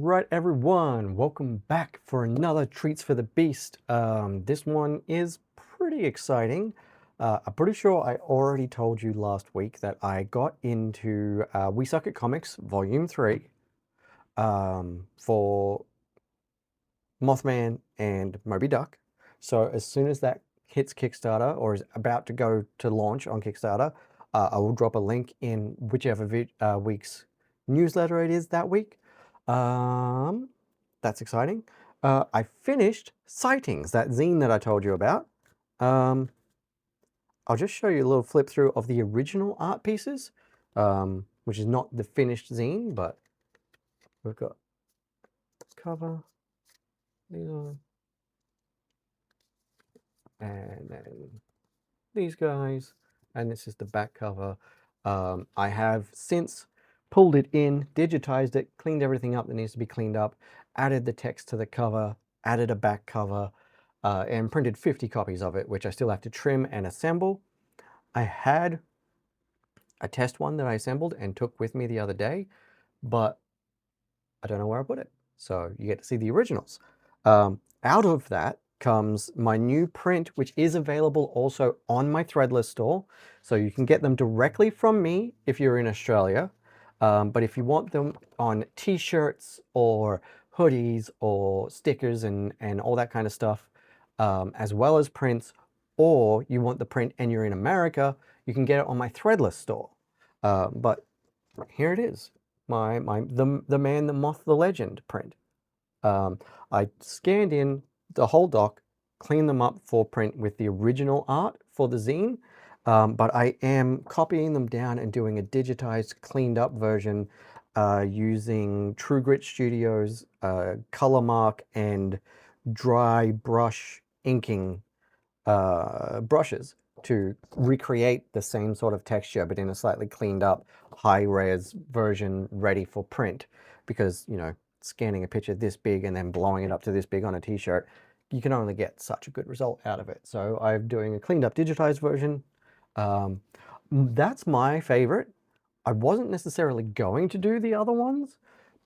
Right, everyone, welcome back for another Treats for the Beast. This one is pretty exciting. I'm pretty sure I already told you last week that I got into We Suck at Comics Volume 3 for Mothman and Moby Duck. So as soon as that hits Kickstarter or is about to go to launch on Kickstarter, I will drop a link in whichever week's newsletter it is that week. That's exciting. I finished Sightings, that zine that I told you about. I'll just show you a little flip through of the original art pieces, which is not the finished zine, but we've got cover, these are, and then these guys, and this is the back cover. I have since pulled it in, digitized it, cleaned everything up that needs to be cleaned up, added the text to the cover, added a back cover, and printed 50 copies of it, which I still have to trim and assemble. I had a test one that I assembled and took with me the other day, but I don't know where I put it. So you get to see the originals. Out of that comes my new print, which is available also on my Threadless store. So you can get them directly from me if you're in Australia. But if you want them on t-shirts or hoodies or stickers and all that kind of stuff, as well as prints, or you want the print and you're in America, you can get it on my Threadless store. But here it is, the Man, the Moth, the Legend print. I scanned in the whole doc, cleaned them up for print with the original art for the zine, but I am copying them down and doing a digitized, cleaned up version using True Grit Studios color mark and dry brush inking brushes to recreate the same sort of texture, but in a slightly cleaned up, high-res version ready for print. Because, you know, scanning a picture this big and then blowing it up to this big on a t-shirt, you can only get such a good result out of it. So I'm doing a cleaned up, digitized version. That's my favorite. I wasn't necessarily going to do the other ones,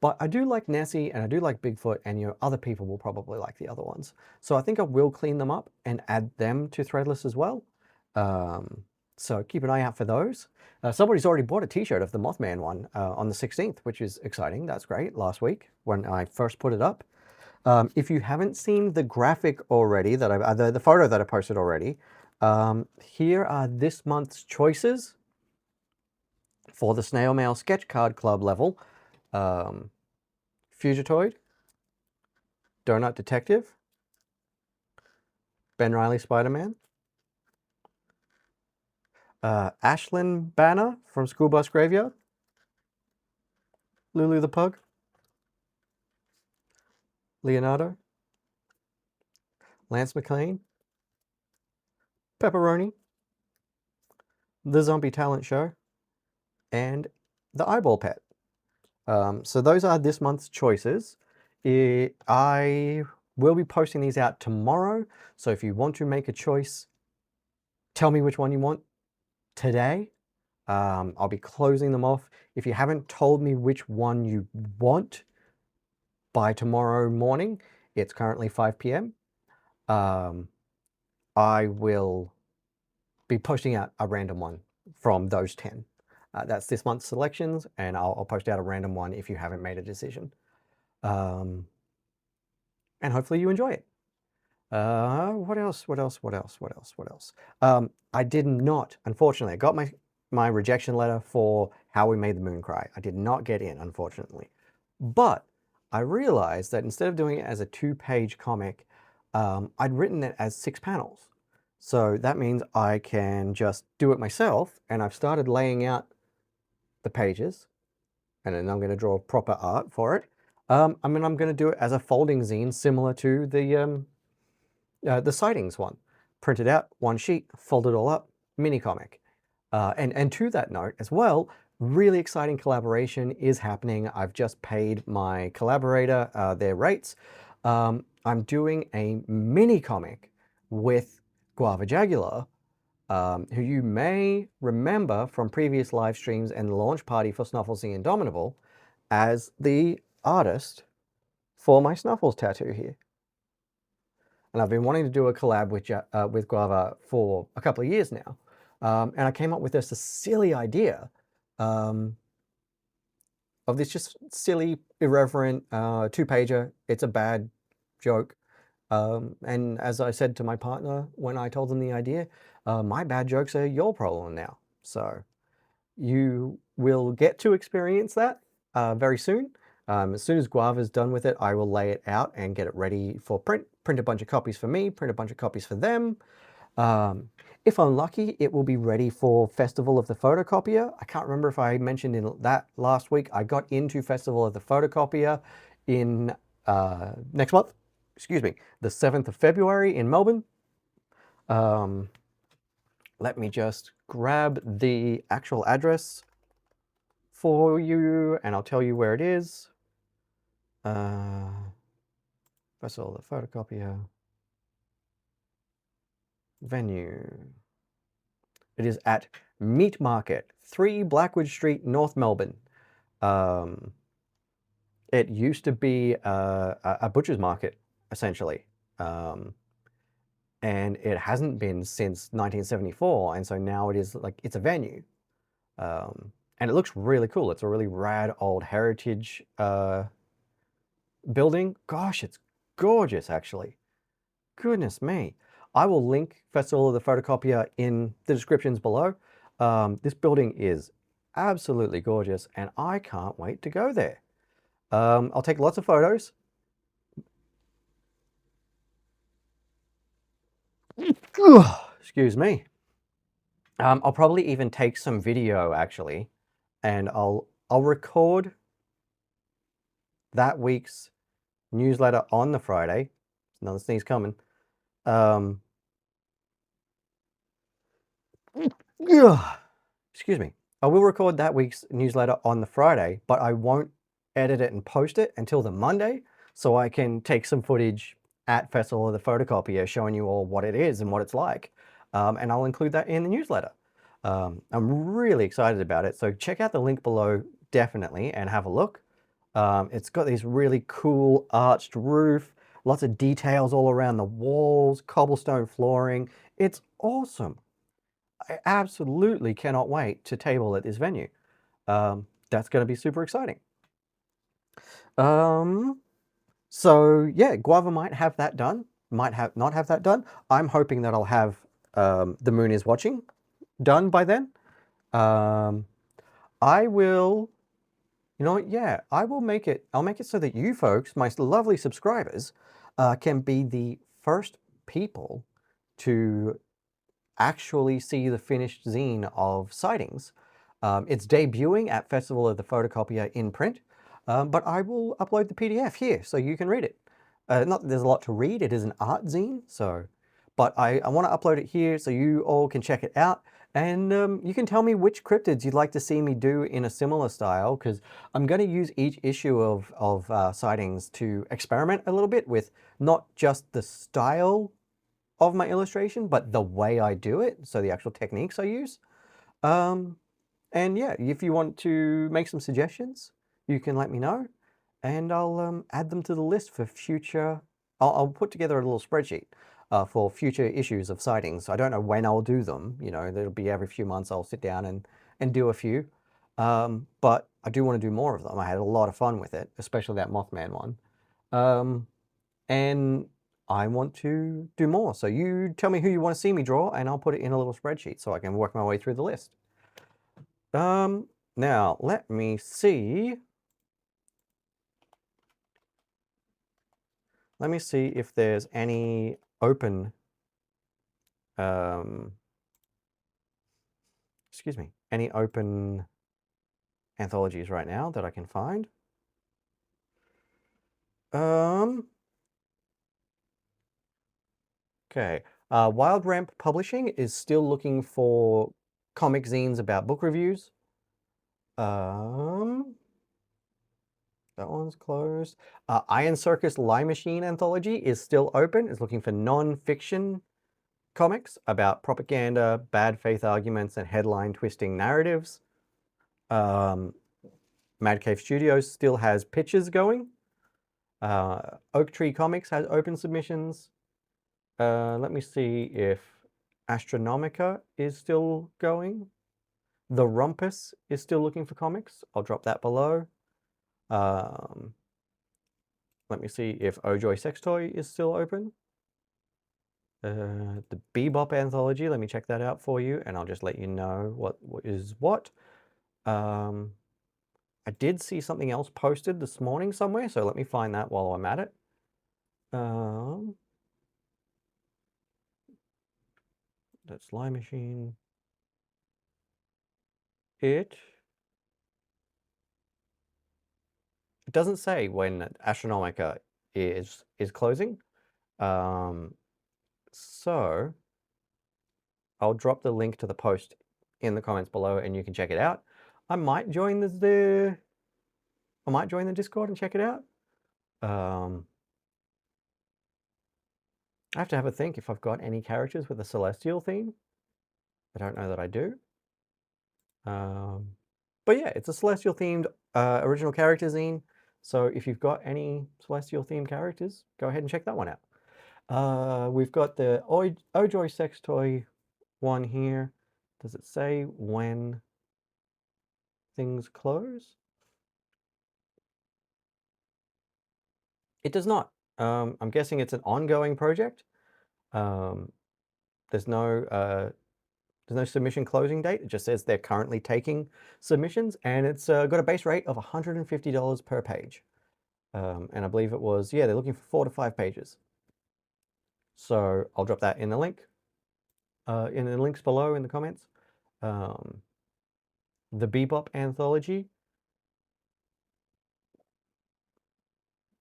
but I do like Nessie and I do like Bigfoot, and you know, other people will probably like the other ones. So I think I will clean them up and add them to Threadless as well. So keep an eye out for those. Somebody's already bought a t-shirt of the Mothman one on the 16th, which is exciting. That's great. Last week when I first put it up. If you haven't seen the graphic already, that the photo that I posted already, here are this month's choices for the Snail Mail Sketch Card Club level. Fugitoid, Donut Detective, Ben Reilly Spider-Man, Ashlyn Banner from School Bus Graveyard, Lulu the Pug, Leonardo, Lance McLean, Pepperoni, The Zombie Talent Show, and The Eyeball Pet. So those are this month's choices. I will be posting these out tomorrow, so if you want to make a choice, tell me which one you want today. I'll be closing them off. If you haven't told me which one you want by tomorrow morning, it's currently 5 p.m. I will be posting out a random one from those 10. That's this month's selections, and I'll post out a random one if you haven't made a decision. And hopefully you enjoy it. What else? I did not, unfortunately, I got my rejection letter for How We Made the Moon Cry. I did not get in, unfortunately. But I realized that instead of doing it as a 2-page comic, I'd written it as 6 panels. So that means I can just do it myself, and I've started laying out the pages, and then I'm going to draw proper art for it. I'm going to do it as a folding zine similar to the Sightings one. Print it out, one sheet, fold it all up, mini comic. And to that note as well, really exciting collaboration is happening. I've just paid my collaborator their rates. I'm doing a mini comic with Guava Jagular, who you may remember from previous live streams and the launch party for Snufflesy Indomitable as the artist for my Snuffles tattoo here. And I've been wanting to do a collab with Guava for a couple of years now. And I came up with this silly idea of this just silly, irreverent two-pager. It's a bad joke. And as I said to my partner when I told them the idea, my bad jokes are your problem now. So you will get to experience that very soon. As soon as Guava's done with it, I will lay it out and get it ready for print. Print a bunch of copies for me, print a bunch of copies for them. If I'm lucky, it will be ready for Festival of the Photocopier. I can't remember if I mentioned in that last week. I got into Festival of the Photocopier in next month, excuse me, the 7th of February in Melbourne. Let me just grab the actual address for you and I'll tell you where it is. Festival of the Photocopier. Venue. It is at Meat Market, 3 Blackwood Street, North Melbourne. It used to be a butcher's market, essentially. And it hasn't been since 1974, and so now it is like, it's a venue. And it looks really cool. It's a really rad old heritage building. Gosh, it's gorgeous, actually. Goodness me. I will link Festival of the Photocopier in the descriptions below. This building is absolutely gorgeous and I can't wait to go there. I'll take lots of photos. Excuse me. I'll probably even take some video actually, and I'll record that week's newsletter on the Friday. Another sneeze coming. Excuse me. I will record that week's newsletter on the Friday, but I won't edit it and post it until the Monday, so I can take some footage at Festival of the Photocopier showing you all what it is and what it's like. And I'll include that in the newsletter. I'm really excited about it, so check out the link below definitely and have a look. It's got these really cool arched roof, lots of details all around the walls, cobblestone flooring. It's awesome. I absolutely cannot wait to table at this venue. That's going to be super exciting. So yeah, Guava might have that done, might not have that done. I'm hoping that I'll have The Moon Is Watching done by then. I will, you know what, yeah, I'll make it so that you folks, my lovely subscribers, can be the first people to actually see the finished zine of Sightings. It's debuting at Festival of the Photocopier in print, but I will upload the PDF here so you can read it. Not that there's a lot to read, it is an art zine, so, but I want to upload it here so you all can check it out, and you can tell me which cryptids you'd like to see me do in a similar style, because I'm going to use each issue of Sightings to experiment a little bit with not just the style of my illustration, but the way I do it, so the actual techniques I use. And yeah, if you want to make some suggestions, you can let me know, and I'll add them to the list for future. I'll put together a little spreadsheet for future issues of Sightings. I don't know when I'll do them. You know, it'll be every few months I'll sit down and do a few. But I do want to do more of them. I had a lot of fun with it, especially that Mothman one. And I want to do more. So you tell me who you want to see me draw, and I'll put it in a little spreadsheet so I can work my way through the list. Now, let me see. Let me see if there's any open, excuse me, any open anthologies right now that I can find. Okay, Wild Ramp Publishing is still looking for comic zines about book reviews. That one's closed. Iron Circus Lie Machine Anthology is still open. It's looking for non-fiction comics about propaganda, bad faith arguments, and headline twisting narratives. Mad Cave Studios still has pitches going. Oak Tree Comics has open submissions. Let me see if Astronomica is still going. The Rumpus is still looking for comics. I'll drop that below. Let me see if Oh Joy Sex Toy is still open. The Bebop anthology, let me check that out for you, and I'll just let you know what is what. I did see something else posted this morning somewhere, so let me find that while I'm at it. That's Lie Machine. It doesn't say when Astronomica is closing. So I'll drop the link to the post in the comments below, and you can check it out. I might join the Discord and check it out. I have to have a think if I've got any characters with a celestial theme. I don't know that I do. But yeah, it's a celestial themed original character zine. So if you've got any celestial themed characters, go ahead and check that one out. We've got the Ojoy Sex Toy one here. Does it say when things close? It does not. I'm guessing it's an ongoing project. There's no submission closing date. It just says they're currently taking submissions, and it's got a base rate of $150 per page. And I believe it was, yeah, they're looking for 4 to 5 pages. So I'll drop that in the link, in the links below in the comments. The Bebop anthology.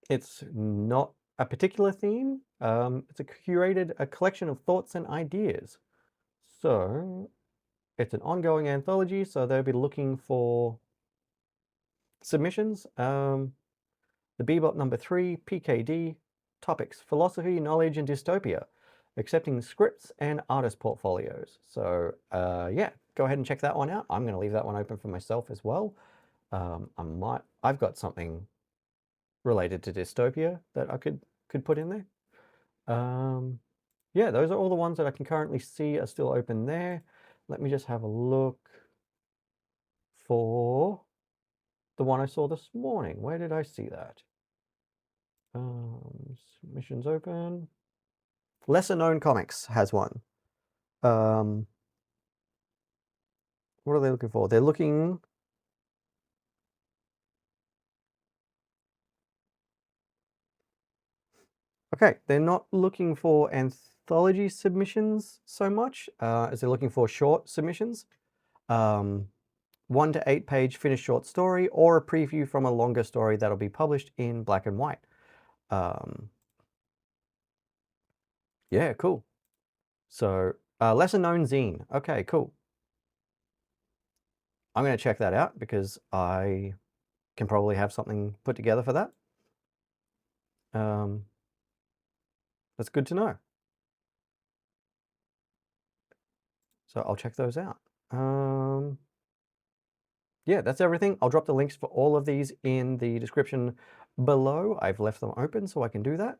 It's not a particular theme. It's a collection of thoughts and ideas. So it's an ongoing anthology, so they'll be looking for submissions. The Bebop number 3, PKD, topics, philosophy, knowledge, and dystopia, accepting scripts and artist portfolios. So yeah, go ahead and check that one out. I'm going to leave that one open for myself as well. I've got something related to dystopia that I could put in there. Yeah, those are all the ones that I can currently see are still open there. Let me just have a look for the one I saw this morning. Where did I see that? Submissions open. Lesser Known Comics has one. What are they looking for? They're looking... Okay, they're not looking for anthology submissions so much as they're looking for short submissions. 1 to 8 page finished short story, or a preview from a longer story that'll be published in black and white. Yeah, cool. So, lesser known zine. Okay, cool. I'm going to check that out because I can probably have something put together for that. That's good to know. So I'll check those out. Yeah, that's everything. I'll drop the links for all of these in the description below. I've left them open so I can do that.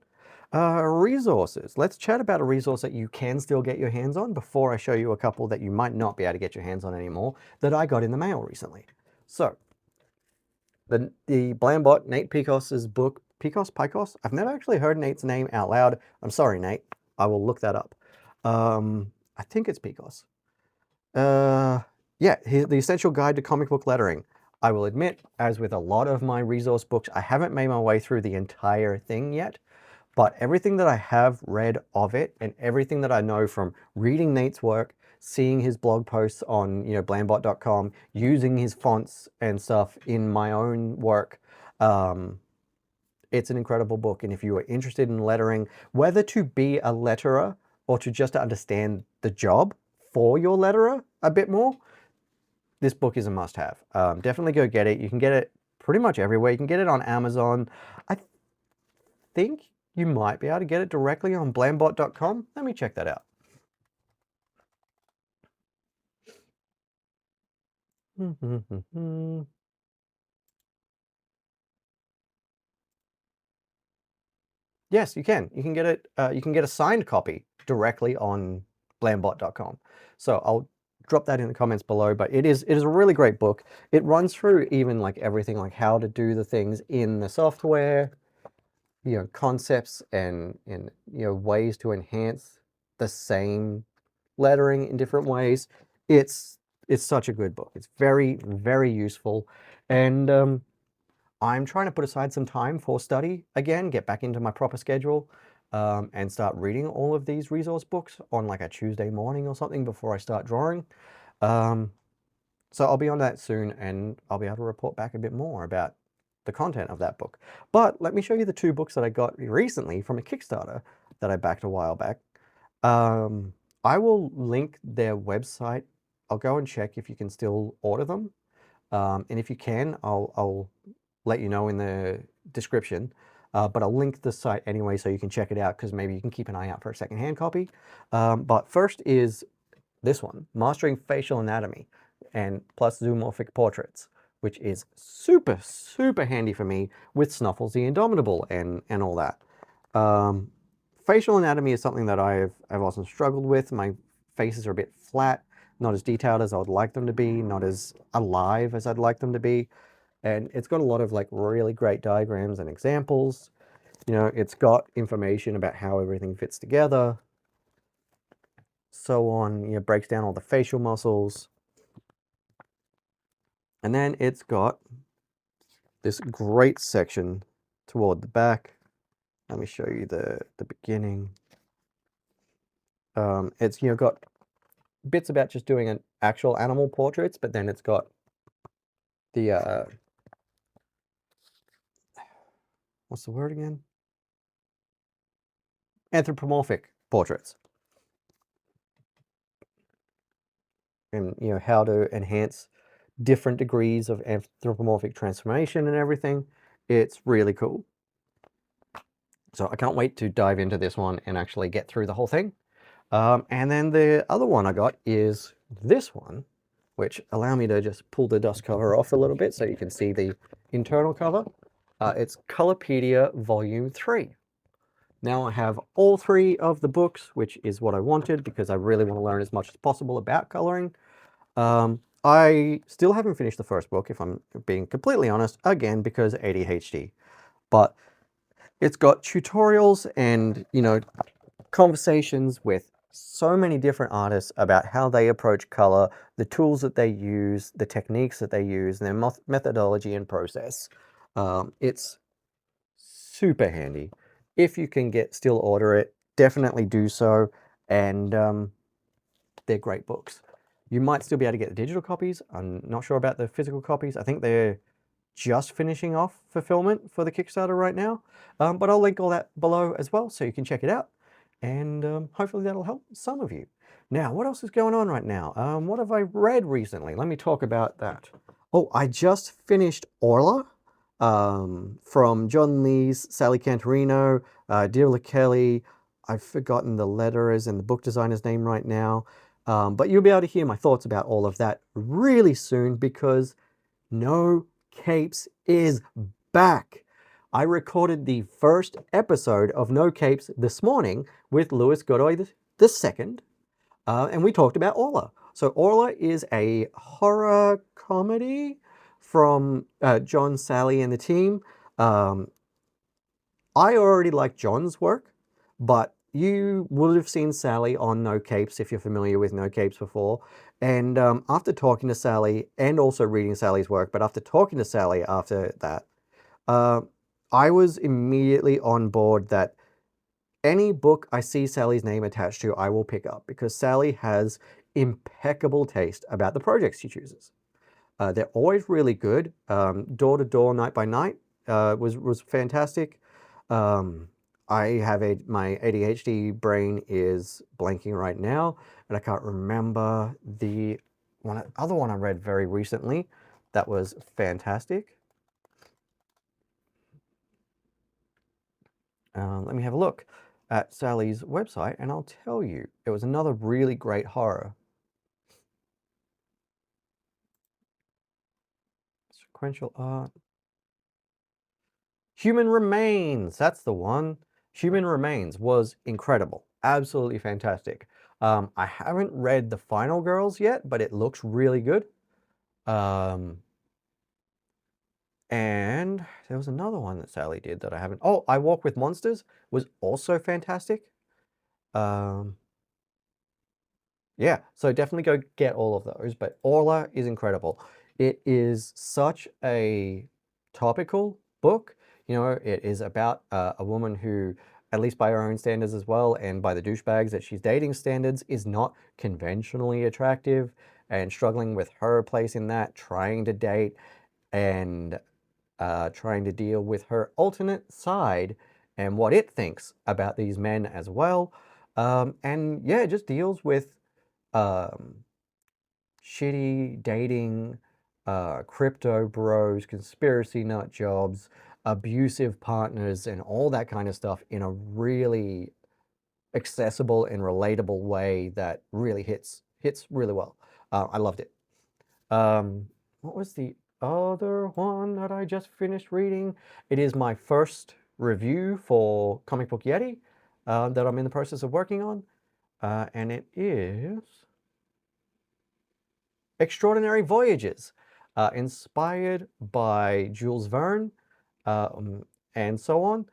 Resources. Let's chat about a resource that you can still get your hands on before I show you a couple that you might not be able to get your hands on anymore that I got in the mail recently. So, the Blambot, Nate Piekos's book, Piekos? I've never actually heard Nate's name out loud. I'm sorry, Nate. I will look that up. I think it's Piekos. Yeah, The Essential Guide to Comic Book Lettering. I will admit, as with a lot of my resource books, I haven't made my way through the entire thing yet, but everything that I have read of it and everything that I know from reading Nate's work, seeing his blog posts on, blambot.com, using his fonts and stuff in my own work, it's an incredible book. And if you are interested in lettering, whether to be a letterer or to just understand the job for your letterer a bit more, this book is a must-have. Definitely go get it. You can get it pretty much everywhere. You can get it on Amazon. I think you might be able to get it directly on blambot.com. Let me check that out. Yes, you can. You can get it. You can get a signed copy directly on blambot.com. So I'll drop that in the comments below. But it is a really great book. It runs through even like everything, like how to do the things in the software, you know, concepts and you know, ways to enhance the same lettering in different ways. It's such a good book. It's very, very useful, and I'm trying to put aside some time for study again, get back into my proper schedule, and start reading all of these resource books on like a Tuesday morning or something before I start drawing. So I'll be on that soon, and I'll be able to report back a bit more about the content of that book. But let me show you the two books that I got recently from a Kickstarter that I backed a while back. I will link their website. I'll go and check if you can still order them. And if you can, I'll let you know in the description. But I'll link the site anyway so you can check it out, because maybe you can keep an eye out for a secondhand copy. But first is this one, Mastering Facial Anatomy and plus Zoomorphic Portraits, which is super, super handy for me with Snuffles the Indomitable and all that. Facial anatomy is something that I've often struggled with. My faces are a bit flat, not as detailed as I would like them to be, not as alive as I'd like them to be. And it's got a lot of like really great diagrams and examples. You know, it's got information about how everything fits together, so on. You know, breaks down all the facial muscles. And then it's got this great section toward the back. Let me show you the beginning. It's, you know, got bits about just doing an actual animal portraits, but then it's got the what's the word again? Anthropomorphic portraits. And, you know, how to enhance different degrees of anthropomorphic transformation and everything. It's really cool. So I can't wait to dive into this one and actually get through the whole thing. And then the other one I got is this one, which allow me to just pull the dust cover off a little bit so you can see the internal cover. It's Colorpedia Volume 3. Now I have all three of the books, which is what I wanted because I really want to learn as much as possible about coloring. I still haven't finished the first book, if I'm being completely honest, again, because ADHD. But it's got tutorials and, you know, conversations with so many different artists about how they approach color, the tools that they use, the techniques that they use, and their methodology and process. It's super handy. If you can still order it, definitely do so. And they're great books. You might still be able to get the digital copies. I'm not sure about the physical copies. I think they're just finishing off fulfillment for the Kickstarter right now. But I'll link all that below as well so you can check it out. And hopefully that'll help some of you. Now, what else is going on right now? What have I read recently? Let me talk about that. Oh, I just finished Orla from John Lees, Sally Cantorino, Deirdre Kelly. I've forgotten the letterers and the book designer's name right now. But you'll be able to hear my thoughts about all of that really soon because No Capes is back. I recorded the first episode of No Capes this morning with Louis Godoy II, and we talked about Orla. So Orla is a horror comedy from John, Sally, and the team. I already like John's work, but you would have seen Sally on No Capes if you're familiar with No Capes before. And after talking to Sally and also reading Sally's work, but after talking to Sally after that, I was immediately on board that any book I see Sally's name attached to, I will pick up because Sally has impeccable taste about the projects she chooses. They're always really good. Door to Door, Night by Night was fantastic. I have my ADHD brain is blanking right now, and I can't remember the other one I read very recently that was fantastic. Let me have a look at Sally's website, and I'll tell you. It was another really great horror. Sequential art. Human Remains, that's the one. Human Remains was incredible, absolutely fantastic. I haven't read the Final Girls yet, but it looks really good. And there was another one that Sally did that I haven't. Oh, I Walk with Monsters was also fantastic. Um, yeah, so definitely go get all of those. But Orla is incredible. It is such a topical book. You know, it is about a woman who, at least by her own standards as well, and by the douchebags that she's dating standards, is not conventionally attractive and struggling with her place in that, trying to date and trying to deal with her alternate side and what it thinks about these men as well. And yeah, it just deals with um, shitty dating, crypto bros, conspiracy nut jobs, abusive partners, and all that kind of stuff in a really accessible and relatable way that really hits really well. I loved it. What was the other one that I just finished reading? It is my first review for Comic Book Yeti that I'm in the process of working on, and it is Extraordinary Voyages, inspired by Jules Verne and so on.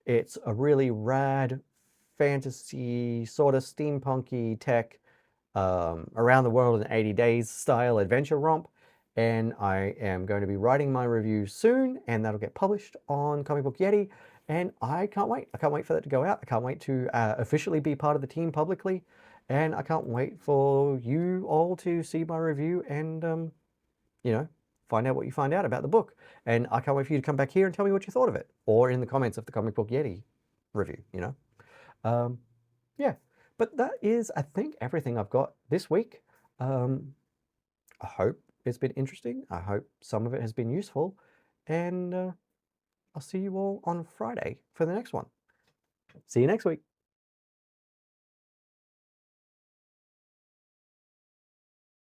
It's a really rad fantasy, sort of steampunky tech around the world in 80 days style adventure romp. And I am going to be writing my review soon, and that'll get published on Comic Book Yeti. And I can't wait. I can't wait for that to go out. I can't wait to officially be part of the team publicly. And I can't wait for you all to see my review and, you know, find out what you find out about the book. And I can't wait for you to come back here and tell me what you thought of it, or in the comments of the Comic Book Yeti review, you know. Um, yeah, but that is, I think, everything I've got this week. I hope it's been interesting. I hope some of it has been useful. And I'll see you all on Friday for the next one. See you next week.